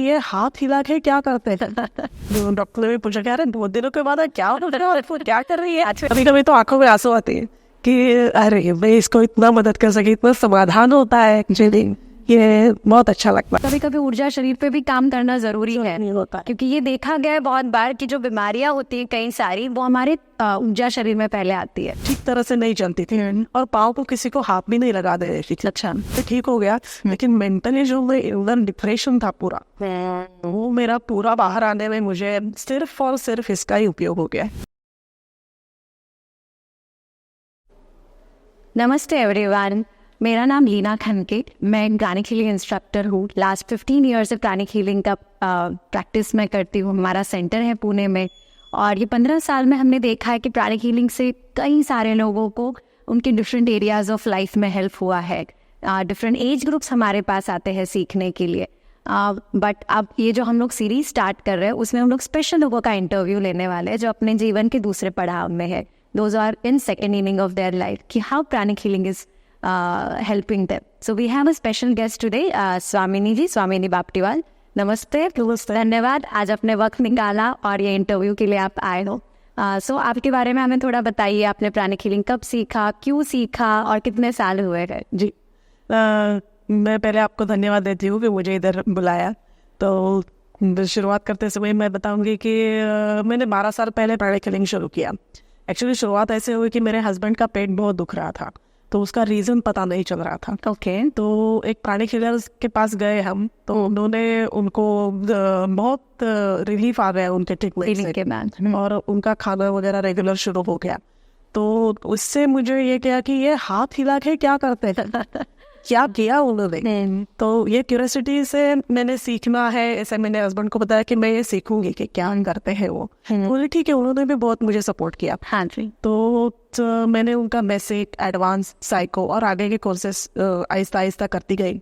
ये हाथ हिला के क्या करते हैं। डॉक्टर ने भी पूछा कि अरे 2 दिनों के बाद क्या क्या कर रही है। कभी कभी तो आंखों में आंसू आते हैं कि अरे मैं इसको इतना मदद कर सकी, इतना समाधान होता है एक्चुअली, ये बहुत अच्छा लगता है। कभी कभी ऊर्जा शरीर पे भी काम करना जरूरी है, क्योंकि ये देखा गया है बहुत बार कि जो बीमारियां होती हैं कई सारी, वो हमारे ऊर्जा शरीर में पहले आती है। ठीक तरह से नहीं चलती थी और पाँव को किसी को हाथ भी नहीं लगा दे रही थी। अच्छा, तो ठीक हो गया, लेकिन मेंटली जो मैं डिप्रेशन था पूरा, वो मेरा पूरा बाहर आने में मुझे सिर्फ और सिर्फ इसका ही उपयोग हो गया। नमस्ते एवरीवन, मेरा नाम लीना खनके, मैं प्राणिक हीलिंग इंस्ट्रक्टर हूँ। लास्ट 15 ईयर से प्राणिक हीलिंग का प्रैक्टिस मैं करती हूँ। हमारा सेंटर है पुणे में, और ये 15 साल में हमने देखा है कि प्राणिक हीलिंग से कई सारे लोगों को उनके डिफरेंट एरियाज ऑफ लाइफ में हेल्प हुआ है। डिफरेंट एज ग्रुप्स हमारे पास आते हैं सीखने के लिए। बट अब ये जो हम लोग सीरीज स्टार्ट कर रहे हैं, उसमें हम लोग स्पेशल लोगों का इंटरव्यू लेने वाले हैं जो अपने जीवन के दूसरे पड़ाव में है। Those are in second inning of their life, कि how pranic healing is helping them. So we have a special guest today, स्वामिनी जी, स्वामिनी बापटीवाल। नमस्ते। धन्यवाद आज अपने वक्त निकाला और ये इंटरव्यू के लिए आप आए हो। सो आपके बारे में हमें थोड़ा बताइए, आपने प्राणिक हीलिंग कब सीखा, क्यों सीखा और कितने साल हुए हैं? जी, मैं पहले आपको धन्यवाद देती हूँ कि मुझे इधर बुलाया। तो शुरुआत करते समय मैं बताऊंगी कि मैंने 12 साल पहले प्राणिक हीलिंग शुरू किया। एक्चुअली शुरुआत ऐसे हुई कि मेरे हस्बैंड का पेट बहुत दुख रहा था, तो उसका रीज़न पता नहीं चल रहा था। ओके। तो एक प्राणिक हीलर के पास गए हम, तो उन्होंने उनको बहुत रिलीफ आ गया उनके ट्रीटमेंट के बाद, और उनका खाना वगैरह रेगुलर शुरू हो गया। तो उससे मुझे ये किया कि ये हाथ हिला के क्या करते हैं, क्या किया उन्होंने। तो ये क्यूरियोसिटी से मैंने सीखना है, ऐसे मैंने हस्बैंड को बताया कि मैं ये सीखूंगी कि क्या करते हैं वो। बोले ठीक है, उन्होंने भी बहुत मुझे सपोर्ट किया। हाँ जी। तो मैंने उनका बेसिक, एडवांस, साइको और आगे के कोर्सेस आहिस्ता आहिस्ता करती गई,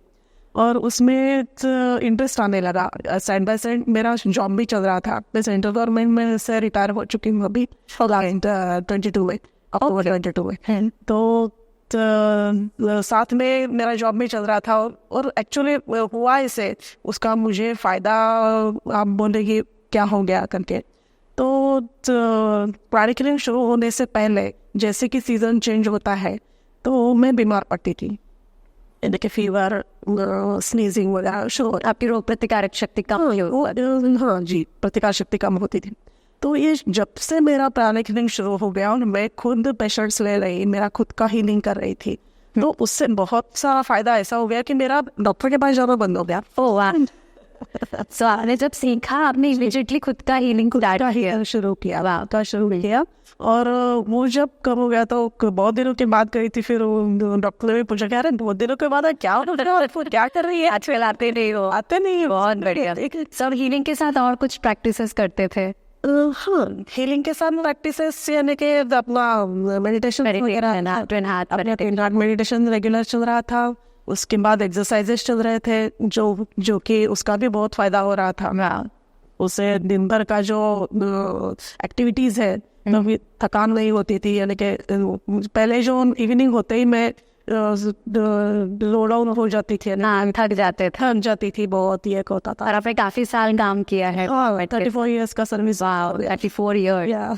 और उसमें इंटरेस्ट आने लगा। साइड बाय साइड मेरा जॉब भी चल रहा था। मैं सेंट्रल गवर्नमेंट में से रिटायर हो चुकी हूँ अभी 22 में, अक्टूबर 22 में। तो साथ में मेरा जॉब भी चल रहा था, और एक्चुअली हुआ इसे उसका मुझे फ़ायदा आप बोलेंगे क्या हो गया करके। तो प्राणिक हीलिंग शुरू होने से पहले जैसे कि सीज़न चेंज होता है, तो मैं बीमार पड़ती थी, देखिए फीवर, स्नीजिंग वगैरह शुरू। आपकी रोग प्रतिकारक शक्ति कम हुई? हाँ जी, प्रतिकार शक्ति कम होती थी। तो ये जब से मेरा प्राणिक हीलिंग शुरू हो गया और मैं खुद पेशेंट्स ले रही, मेरा खुद का हीलिंग कर रही थी, तो उससे बहुत सारा फायदा ऐसा हो गया कि मेरा डॉक्टर के पास जाना बंद हो गया। ओह वाह। सो आपने जब सीखा, आपने इमीडिएटली खुद का हीलिंग शुरू किया। और वो जब कब हो गया, तो बहुत दिनों के बाद गई थी, फिर डॉक्टर ने भी पूछा कि अरे 2 दिनों के बाद क्या कर रही है, आजकल आते नहीं हो? बहुत बढ़िया। सब हीलिंग के साथ और कुछ प्रैक्टिसेस करते थे? हाँ, हीलिंग के साथ प्रैक्टिसेस यानी कि अपना मेडिटेशन मेडिटेशन रेगुलर चल रहा था। उसके बाद एक्सरसाइजेस चल रहे थे, जो कि उसका भी बहुत फायदा हो रहा था। उससे दिन भर का जो एक्टिविटीज है, तो थकान नहीं होती थी। यानी कि पहले जो इवनिंग होते ही मैं लो डाउन हो जाती थी ना, थक जाती थी बहुत, ये होता था। और आपने काफी साल काम किया है। 34 इयर्स का सर्विस। 34 ईयर।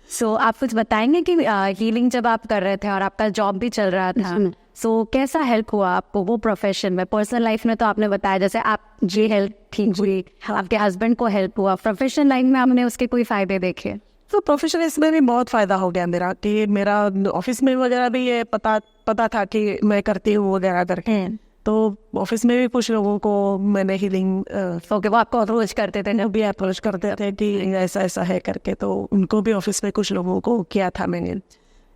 सो आप कुछ बताएंगे कि हीलिंग जब आप कर रहे थे और आपका जॉब भी चल रहा था, सो कैसा हेल्प हुआ आपको वो प्रोफेशन में? पर्सनल लाइफ में तो आपने बताया जैसे आप जी हेल्प ठीक हुई, आपके हस्बैंड को हेल्प हुआ, प्रोफेशनल लाइफ में आपने उसके कोई फायदे देखे? तो प्रोफेशनल इसमें भी बहुत फ़ायदा हो गया मेरा, कि मेरा ऑफिस में वगैरह भी ये पता था कि मैं करती हूँ वगैरह करके। तो ऑफिस में भी कुछ लोगों को मैंने हीलिंग वो आपको अप्रोच करते थे ना? भी अप्रोच करते थे कि ऐसा ऐसा है करके, तो उनको भी ऑफिस में कुछ लोगों को किया था मैंने।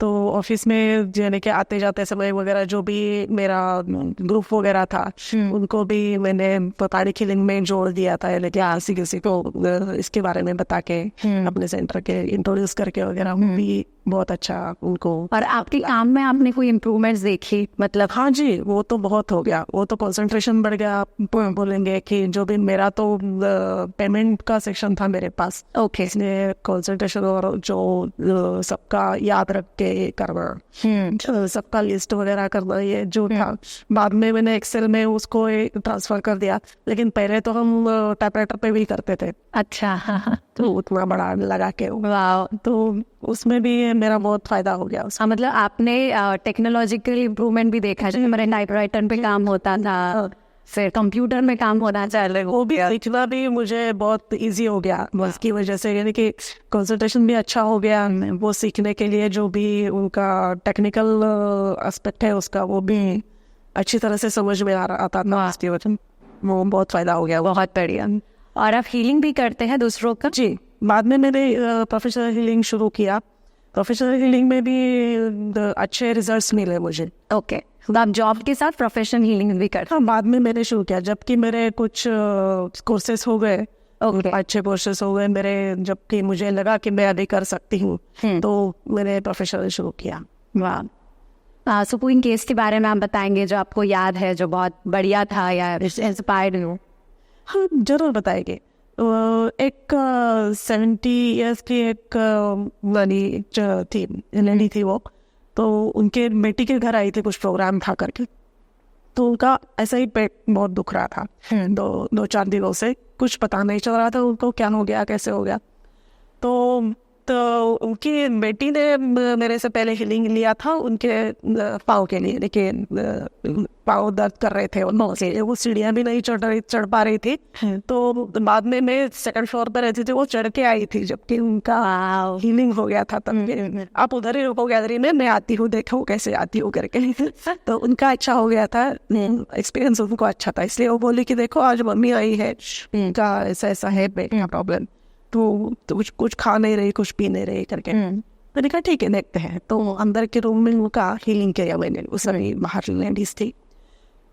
तो ऑफिस में यानी कि आते जाते समय वगैरह जो भी मेरा ग्रुप वगैरह था, उनको भी मैंने प्राणिक हीलिंग में जोड़ दिया था। यानी कि किसी को इसके बारे में बता के अपने सेंटर के इंट्रोड्यूस करके वगैरह भी बहुत अच्छा उनको। और आपके काम में आपने कोई इम्प्रूवमेंट्स देखी, मतलब? हाँ जी, वो तो बहुत हो गया, वो तो कंसंट्रेशन बढ़ गया। आप बोलेंगे कि जो भी मेरा तो पेमेंट का सेक्शन था मेरे पास, ओके। इसने कंसंट्रेशन और जो सबका याद रख के करना, सबका लिस्ट वगैरह करना, ये जो था बाद में मैंने एक्सेल में उसको ट्रांसफर कर दिया। लेकिन पहले तो हम टाइपराइटर पे भी करते थे। अच्छा। हाँ। तो उतना बड़ा लगा के, वाह। तो उसमें भी मेरा बहुत फायदा हो गया उसमें। हाँ, मतलब आपने टेक्नोलॉजिकल इम्प्रूवमेंट भी देखा, जब हमारे टाइपराइटर पे काम होता था, फिर कंप्यूटर में काम होना चाहिए, वो भी सीखना भी मुझे बहुत इजी हो गया उसकी वजह से, यानी कि कंसंट्रेशन भी अच्छा हो गया। वो सीखने के लिए जो भी उनका टेक्निकल एस्पेक्ट है उसका, वो भी अच्छी तरह से समझ में आता था उसकी वजह, वो बहुत फायदा हो गया। बहुत बढ़िया। और आप हीलिंग भी करते हैं दूसरों का? जी, बाद में मैंने प्रोफेशनल हीलिंग शुरू किया। प्रोफेशनल हीलिंग में भी अच्छे रिजल्ट्स मिले मुझे। ओके, तो आप जॉब के साथ प्रोफेशनल हीलिंग भी करते हाँ, बाद में मैंने शुरू किया जबकि मेरे कुछ कोर्सेस हो गए, Okay. अच्छे कोर्सेस हो गए मेरे, जबकि मुझे लगा कि मैं अभी कर सकती हूँ, तो मैंने प्रोफेशनल शुरू किया। वाह। सो कोई केस के बारे में आप बताएंगे जो आपको याद है, जो बहुत बढ़िया था या इंस्पायर्ड हो? हाँ, जरूर बताएंगे। एक 70 ईयर्स की एक लेडी थी वो, तो उनके बेटी के घर आई थी, कुछ प्रोग्राम था करके, तो उनका ऐसा ही पेट बहुत दुख रहा था 2-4 दिनों से, कुछ पता नहीं चल रहा था उनको क्या हो गया, कैसे हो गया। तो उनकी बेटी ने मेरे से पहले हीलिंग लिया था उनके पाँव के लिए, लेकिन पाँव दर्द कर रहे थे और से वो सीढ़ियाँ भी नहीं चढ़ पा रही थी। तो बाद में मैं सेकंड फ्लोर पर रहती थी, वो चढ़ के आई थी, जबकि उनका हीलिंग हो गया था। तब आप उधर ही रुको गैलरी में, मैं आती हूँ, देखो कैसे आती हूँ करके। तो उनका अच्छा हो गया था, एक्सपीरियंस उनको अच्छा था, इसलिए वो बोली कि देखो आज मम्मी आई है, उनका ऐसा ऐसा है पेट का प्रॉब्लम, तो कुछ खा नहीं रही, कुछ पी नहीं रही करके। मैंने कहा ठीक है, देखते हैं। तो अंदर के रूम में उनका हीलिंग किया मैंने, उस समय बाहर लेडीज थी।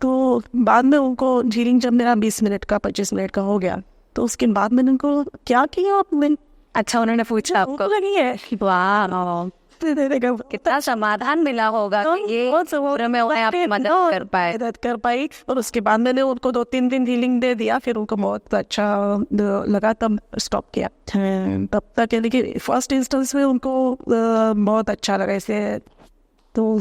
तो बाद में उनको हीलिंग जब मेरा 20 मिनट का 25 मिनट का हो गया, तो उसके बाद मैंने उनको क्या किया आपने? अच्छा, उन्होंने पूछा आपको? लगी है। वाह, कितना समाधान मिला होगा कि ये पूरे में उन्हें आप मदद कर पाए। और उसके बाद मैंने उनको 2-3 दिन हीलिंग दे दिया, फिर उनको बहुत अच्छा लगा, तब स्टॉप किया। तब तक यानी कि फर्स्ट इंस्टेंस में उनको बहुत अच्छा लगा इसे। तो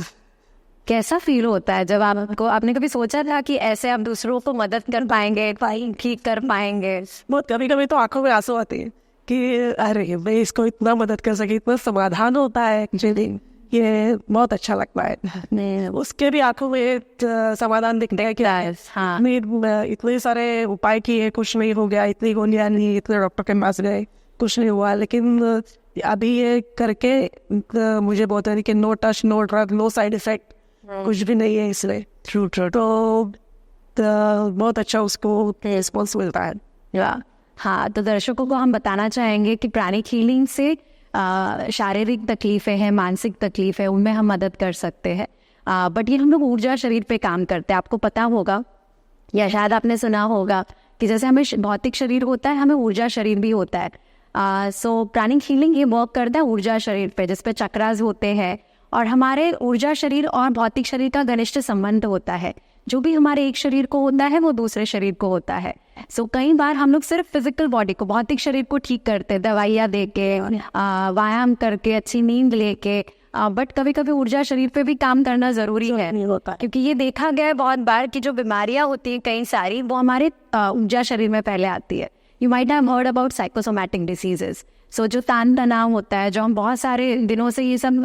कैसा फील होता है जब आपने कभी सोचा था कि ऐसे आप दूसरों को मदद कर पाएंगे, ठीक कर पाएंगे? बहुत कभी तो आंखों में आंसू आते हैं कि अरे मैं इसको इतना मदद कर सकी, इतना समाधान होता है एक्चुअली, ये बहुत अच्छा लगता है। उसके भी आंखों में समाधान दिखने का क्या है। हाँ। इतने सारे उपाय किए, कुछ नहीं हो गया, इतनी गोलियां ली, इतने डॉक्टर के पास गए, कुछ नहीं हुआ। लेकिन अभी ये करके मुझे बहुत है कि no touch, no drug, no side effect, कुछ भी नहीं है इसमें। ट्रू। तो बहुत अच्छा उसको रिस्पॉन्स मिलता है। हाँ, तो दर्शकों को हम बताना चाहेंगे कि प्राणिक हीलिंग से शारीरिक तकलीफ़ें हैं, मानसिक तकलीफ़ है, उनमें हम मदद कर सकते हैं। बट ये हम लोग ऊर्जा शरीर पे काम करते हैं। आपको पता होगा या शायद आपने सुना होगा कि जैसे हमें भौतिक शरीर होता है, हमें ऊर्जा शरीर भी होता है। सो प्राणिक हीलिंग ये वर्क करता है ऊर्जा शरीर पे, जिस पे चक्रास होते हैं, और हमारे ऊर्जा शरीर और भौतिक शरीर का घनिष्ठ संबंध होता है। जो भी हमारे एक शरीर को होता है वो दूसरे शरीर को होता है। सो कई बार हम लोग सिर्फ फिजिकल बॉडी को, भौतिक शरीर को ठीक करते हैं दवाइयाँ दे के, व्यायाम करके, अच्छी नींद लेके, बट कभी कभी ऊर्जा शरीर पे भी काम करना ज़रूरी है, क्योंकि ये देखा गया है बहुत बार कि जो बीमारियाँ होती हैं कई सारी, वो हमारे ऊर्जा शरीर में पहले आती है। You might have heard about psychosomatic diseases. So जो तान तनाव होता है, जो हम बहुत सारे दिनों से ये सब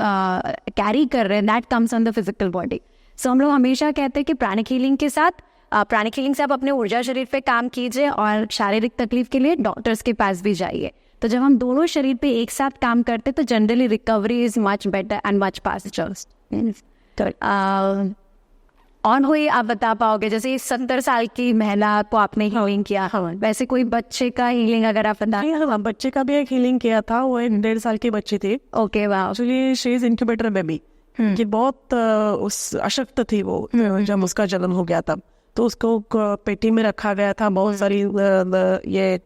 कैरी कर रहे हैं, that comes on the physical body. So हम लोग हमेशा कहते हैं कि प्राणिक हीलिंग के साथ, प्राणिक हीलिंग से आप अपने ऊर्जा शरीर पे काम कीजिए, और शारीरिक तकलीफ के लिए डॉक्टर्स के पास भी जाइए। तो जब हम दोनों शरीर पे एक साथ काम करते तो generally recovery is much better and much faster. और कोई आप बता पाओगे, जैसे 70 साल की महिला को आपने हीलिंग किया, वैसे कोई बच्चे का हीलिंग अगर आप बता? हाँ, बच्चे का भी एक हीलिंग किया था, वो 1.5 साल की बच्ची थी। ओके, वाह। Actually she is incubator baby, कि बहुत उस अशक्त थी वो जब उसका जन्म हो गया तब, तो उसको पेटी में रखा गया था। बहुत सारी ये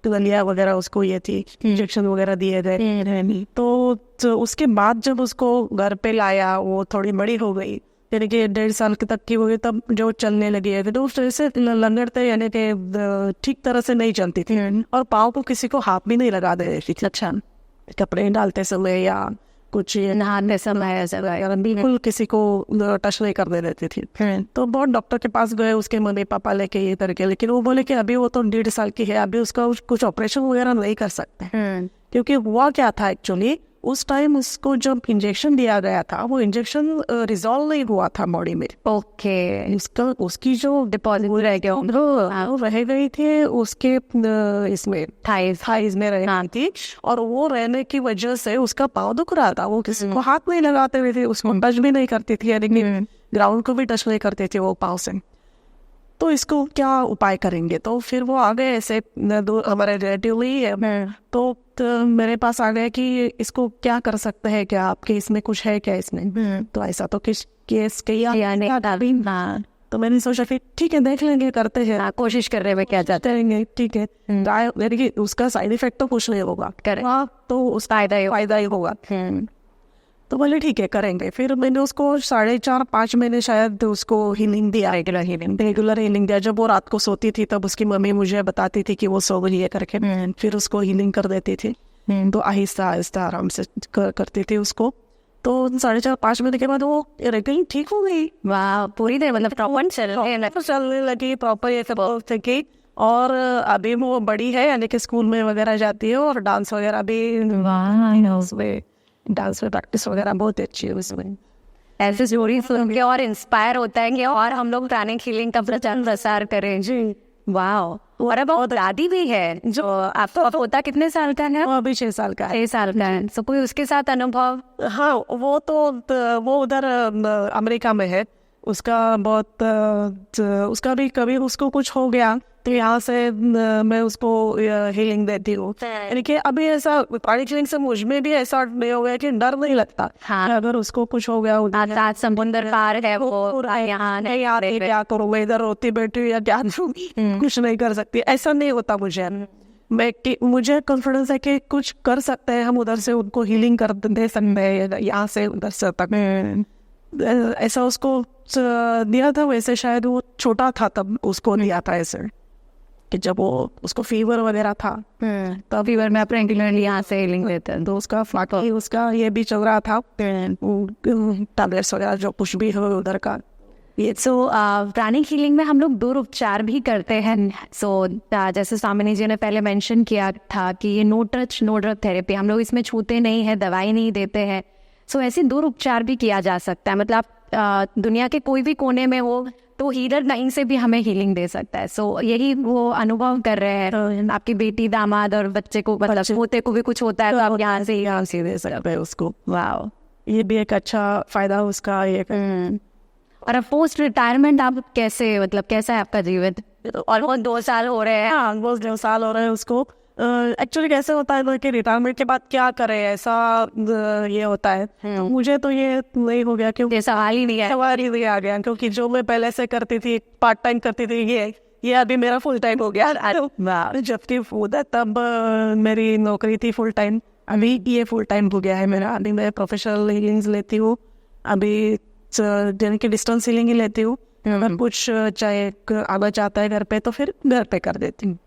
दलिया वगैरह उसको ये थी, इंजेक्शन वगैरह दिए गए। तो उसके बाद जब उसको घर पे लाया, वो थोड़ी बड़ी हो गई, यानी कि 1.5 साल तक की हो गई, तब जो चलने लगी है तो उस तरह से लंगड़ते, यानी कि ठीक तरह से नहीं चलती थी, और पाँव को किसी को हाथ भी नहीं लगा दे रही थी। अच्छा, कपड़े डालते समय या कुछ नहाने समय ऐसा बिल्कुल किसी को टच नहीं करने देती थी। तो बहुत डॉक्टर के पास गए, उसके मम्मी पापा लेके ये करके, लेकिन वो बोले कि अभी वो तो 1.5 साल की है, अभी उसका कुछ ऑपरेशन वगैरह नहीं कर सकते। क्योंकि हुआ क्या था एक्चुअली, उस टाइम उसको जब इंजेक्शन दिया गया था, वो इंजेक्शन रिजॉल्व नहीं हुआ था बॉडी में। ओके, उसकी जो डिपॉजिट रह गया वो रह गई थी उसके इसमें थाइज में रह गई थी, और वो रहने की वजह से उसका पाँव दुख रहा था। वो किसी को हाथ नहीं लगाते हुए थे, उसको टच भी नहीं करती थी, यानी कि ग्राउंड को भी टच नहीं करते थे वो पाँव से। तो इसको क्या उपाय करेंगे? तो फिर वो आ गए ऐसे, हमारे रिलेटिव ही है, तो मेरे पास आ गए कि इसको क्या कर सकते हैं, क्या आपके इसमें कुछ है क्या इसमें? तो ऐसा तो किस केस के तो मैंने सोचा कि ठीक है, देख लेंगे, करते हैं, कोशिश कर रहे हैं, क्या जाते हैं, ठीक है, यानी कि उसका साइड इफेक्ट तो कुछ नहीं होगा, तो उसका फायदा ही होगा। तो बोले ठीक है, करेंगे। फिर मैंने उसको 4.5-5 महीने शायद उसको हीलिंग दिया, रेगुलर हीलिंग दिया। जब वो रात को सोती थी तब उसकी मम्मी मुझे बताती थी कि वो सो गई है करके, फिर उसको हीलिंग कर देती थी। तो आहिस्ता आहिस्ता आराम से करती थी उसको। तो 4.5-5 महीने के बाद वो रेगुलर ठीक हो गई। वाह, पूरी देर मतलब प्रॉपर चलने लगी, प्रॉपर ये सब थी। और अभी वो बड़ी है, यानी कि स्कूल में वगैरह जाती है, और डांस वगैरह भी, उसमें डांस में प्रैक्टिस वगैरह बहुत अच्छी है उसमें। ऐसे स्टोरी सुन के और इंस्पायर होता है कि और हम लोग प्राणिक हीलिंग का प्रचार प्रसार करें। जी वाह। और अब दादी भी है, जो आपका पोता कितने साल का है? वो अभी 6 साल का है। 6 साल का है। तो कोई उसके साथ अनुभव? हाँ, वो उधर अमेरिका में है। उसका उसका भी कभी उसको कुछ हो गया तो यहाँ से मैं उसको हीलिंग देती हूँ। यानी कि अभी ऐसा प्राणिक हीलिंग से मुझ में भी ऐसा नहीं हो गया कि डर नहीं लगता। हाँ, अगर उसको कुछ हो गया, समुद्र पार है वो, यहाँ नहीं आते, क्या करूँ मैं, इधर रोती बैठी या क्या कुछ नहीं कर सकती, ऐसा नहीं होता मुझे। मुझे कॉन्फिडेंस है कि कुछ कर सकते हैं हम, उधर से उनको हीलिंग कर दे सकते हैं, यहाँ से उधर से तक। ऐसा उसको दिया था, वैसे शायद वो छोटा था तब उसको दिया था ऐसे, कि जब वो उसको फीवर वगैरह था, तो फीवर में आप रेगुलरली यहाँ से हीलिंग लेते हैं। तो उसका ये भी चल रहा था, टैबलेट्स वगैरह जो कुछ भी हो उधर का। प्राणिक हीलिंग में हम लोग दूर उपचार भी करते हैं। जैसे स्वामिनी जी ने पहले मेंशन किया था कि ये no touch no drug therapy, हम लोग इसमें छूते नहीं है, दवाई नहीं देते हैं। ऐसे दूर उपचार भी किया जा सकता है, मतलब दुनिया के कोई भी कोने में हो तो हीलर नहीं से भी हमें हीलिंग दे सकता है। यही वो अनुभव कर रहे हैं। आपकी बेटी, दामाद और बच्चे को, मतलब पोते को भी कुछ होता है तो आप यहाँ से दे सकते हैं उसको। वाह, ये भी एक अच्छा फायदा उसका ये। और अब पोस्ट रिटायरमेंट आप कैसे, मतलब कैसा है आपका जीवन? ऑलमोस्ट 2 साल हो रहे हैं। हाँ, ऑलमोस्ट 2 साल हो रहे हैं उसको। एक्चुअली कैसे होता है ना कि रिटायरमेंट के बाद क्या करें, ऐसा ये होता है। तो मुझे तो ये नहीं हो गया, क्योंकि सवाल ही नहीं आ गया, क्योंकि जो मैं पहले से करती थी, पार्ट टाइम करती थी, ये अभी मेरा फुल टाइम हो गया। जबकि तब मेरी नौकरी थी फुल टाइम, अभी ये फुल टाइम हो गया है मेरा। अभी मैं प्रोफेशनल हीलिंग लेती हूँ, अभी यानी कि डिस्टेंस हीलिंग ही लेती हूँ। अगर कुछ चाहे आना चाहता है घर पे तो फिर घर पे कर देती हूँ।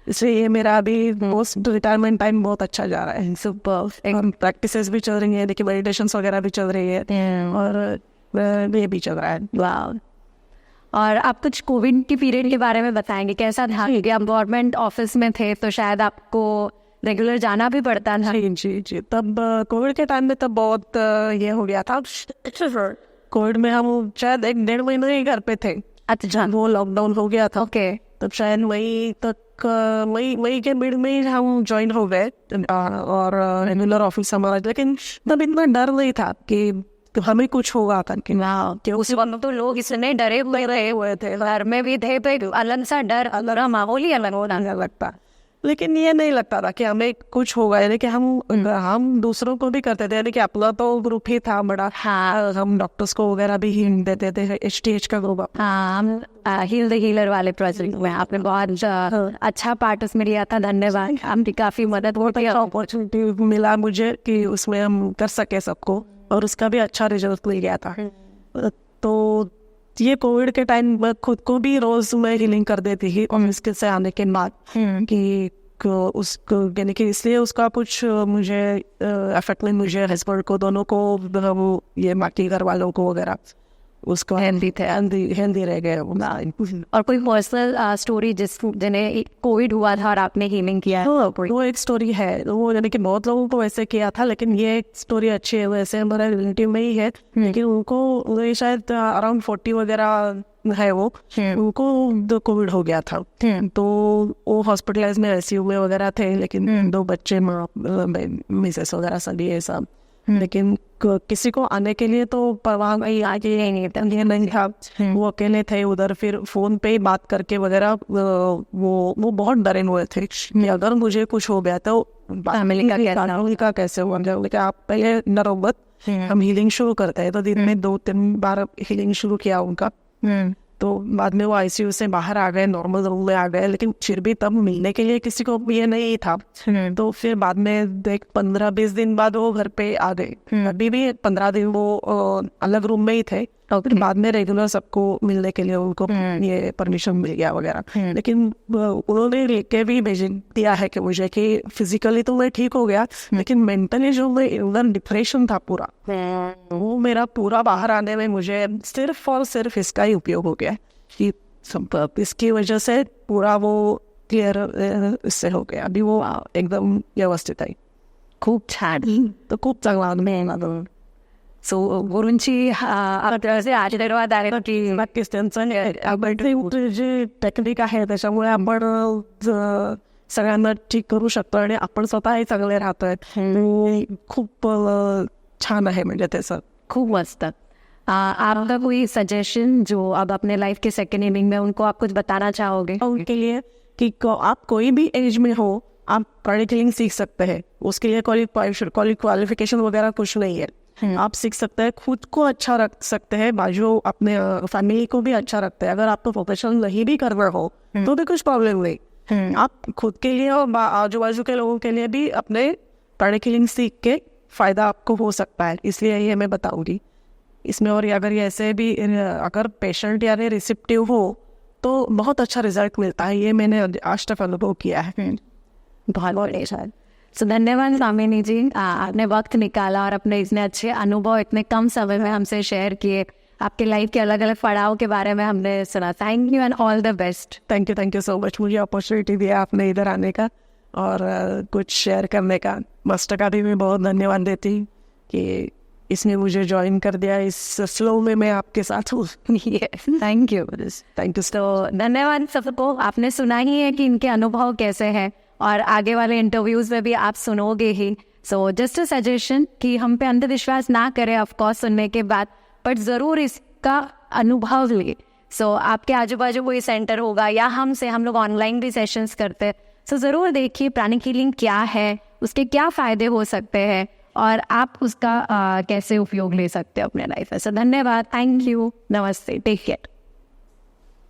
इसलिए ये मेरा अभी पोस्ट रिटायरमेंट टाइम बहुत अच्छा जा रहा है। सुपर प्रैक्टिसेस भी चल रही है, देखिए मेडिटेशंस वगैरह भी चल रही है, और ये भी चल रहा है। वाह। और आप कुछ कोविड के पीरियड के बारे में बताएंगे, कैसा था? क्योंकि आप गवर्नमेंट ऑफिस में थे तो शायद आपको रेगुलर जाना भी पड़ता था। जी। तब कोविड के टाइम में तब बहुत ये हो गया था। कोविड में हम शायद 1-1.5 महीने ही घर पे थे। अच्छा, वो लॉकडाउन हो गया था। ओके। तब शायद मई के मिड में हम ज्वाइन हो गए, और रेगुलर ऑफिस हमारा। लेकिन तब इतना डर नहीं था कि हमें कुछ होगा करके। उस वक्त तो लोग इसने डरे हुए थे, घर में भी थे, तो अलग सा डर, अलग माहौल ही अलग होना लगता। लेकिन ये नहीं लगता था कि हमें कुछ होगा, यानी कि हम दूसरों को भी करते थे, यानी कि अपना तो ग्रुप ही था बड़ा। हाँ, हम डॉक्टर्स को वगैरह भी हिंट देते थे, HTH का ग्रुप। हाँ, हम हील द हीलर वाले प्रोजेक्ट में आपने बहुत अच्छा पार्ट उसमें लिया था। धन्यवाद, आपकी काफ़ी मदद होती है। अपॉर्चुनिटी मिला मुझे कि उसमें हम कर सके सबको, और उसका भी अच्छा रिजल्ट मिल गया था। तो ये कोविड के टाइम में खुद को भी रोज मैं हीलिंग कर देती थी मुश्किल से आने के बाद, कि उसको यानी कि इसलिए उसका कुछ मुझे इफेक्ट नहीं, मुझे हस्बैंड को दोनों को, वो ये बाकी घर वालों को वगैरह उसको हेल्दी रह गए। और कोई पर्सनल स्टोरी जिन्हें कोविड हुआ था और आपने हीलिंग किया है? वो एक स्टोरी है, वो यानी कि बहुत लोगों को वैसे किया था, लेकिन ये एक स्टोरी अच्छी है। वैसे हमारे रिलेटिव में ही है, लेकिन उनको शायद अराउंड 40 वगैरह है, वो उनको कोविड हो गया था। तो वो हॉस्पिटलाइज में ICU में वगैरह थे, लेकिन 2 बच्चे, मिसेस वगैरह सभी ये सब, लेकिन किसी को आने के लिए तो परवाह नहीं था। वो अकेले थे उधर, फिर फोन पे ही बात करके वगैरह वो बहुत डरे हुए थे कि अगर मुझे कुछ हो गया तो फैमिली का कैसे हुआ। लेकिन आप पहले डरो मत, हम हीलिंग शुरू करते हैं। तो दिन में 2-3 बार हीलिंग शुरू किया उनका। तो बाद में वो ICU से बाहर आ गए, नॉर्मल रूम में आ गए, लेकिन फिर भी तब मिलने के लिए किसी को ये नहीं था। तो फिर बाद में 15-20 दिन बाद वो घर पे आ गए। अभी भी 15 दिन वो अलग रूम में ही थे। बाद में रेगुलर सबको मिलने के लिए उनको ये परमिशन मिल गया वगैरह। लेकिन उन्होंने लिख के भी भेज दिया है कि मुझे कि फिजिकली तो मैं ठीक हो गया, लेकिन मेंटली जो मैं डिप्रेशन था पूरा, वो मेरा पूरा बाहर आने में मुझे सिर्फ और सिर्फ इसका ही उपयोग हो गया कि इसकी वजह से पूरा वो क्लियर इससे हो गया। अभी वो एकदम व्यवस्थित है, खूप छान। तो खूप चांगला अनुभव। सो गुरुंची से आशीर्वाद आहे की नक्कीच त्यांचं जे टेक्निक आहे त्याच्यामुळे आपण सगळ्यांना ठीक करू शकतो आणि आपण स्वतःही चांगले राहतोय। खूप छान आहे म्हणजे त्याचं, खूप मस्त। आपका कोई सजेशन जो अब अपने लाइफ के सेकेंड इनिंग में उनको आप कुछ बताना चाहोगे? उनके लिए कि आप कोई भी एज में हो, आप प्राणिक हीलिंग सीख सकते हैं। उसके लिए क्वालिफिकेशन वगैरह कुछ नहीं है। आप सीख सकते हैं, खुद को अच्छा रख सकते हैं, बाजू अपने फैमिली को भी अच्छा रखते हैं। अगर आपको प्रोफेशनल नहीं भी करना हो तो भी कुछ प्रॉब्लम नहीं। आप खुद के लिए और आजू बाजू के लोगों के लिए भी अपने प्राणिक हीलिंग सीख के फायदा आपको हो सकता है, इसलिए ये मैं बताऊंगी इसमें। और अगर ये ऐसे भी अगर पेशेंट यानी रिसेप्टिव हो तो बहुत अच्छा रिजल्ट मिलता है, ये मैंने आज तक अनुभव किया है। बहुत बढ़िया। सो धन्यवाद स्वामिनी जी, आपने वक्त निकाला और अपने इतने अच्छे अनुभव इतने कम समय में हमसे शेयर किए। आपके लाइफ के अलग अलग पड़ाव के बारे में हमने सुना। Thank you and all the best. Thank you so much, मुझे अपॉर्चुनिटी दिया आपने इधर आने का और कुछ शेयर करने का। मास्टर का भी मैं बहुत धन्यवाद देती हूँ कि इसने मुझे ज्वाइन कर दिया इस फ्लो में मैं आपके साथ हूँ। Thank you. तो धन्यवाद सबको। आपने सुना ही है कि इनके अनुभव कैसे हैं और आगे वाले इंटरव्यूज में भी आप सुनोगे ही। सो जस्ट अ सजेशन कि हम पे अंधविश्वास ना करें ऑफकोर्स सुनने के बाद, बट ज़रूर इसका अनुभव ले। सो आपके आजू बाजू कोई सेंटर होगा या हम लोग ऑनलाइन भी सेशंस करते हैं। सो ज़रूर देखिए प्राणिक हीलिंग क्या है, उसके क्या फ़ायदे हो सकते हैं और आप उसका कैसे उपयोग ले सकते हो अपने लाइफ में। सो धन्यवाद, थैंक यू, नमस्ते, टेक केयर।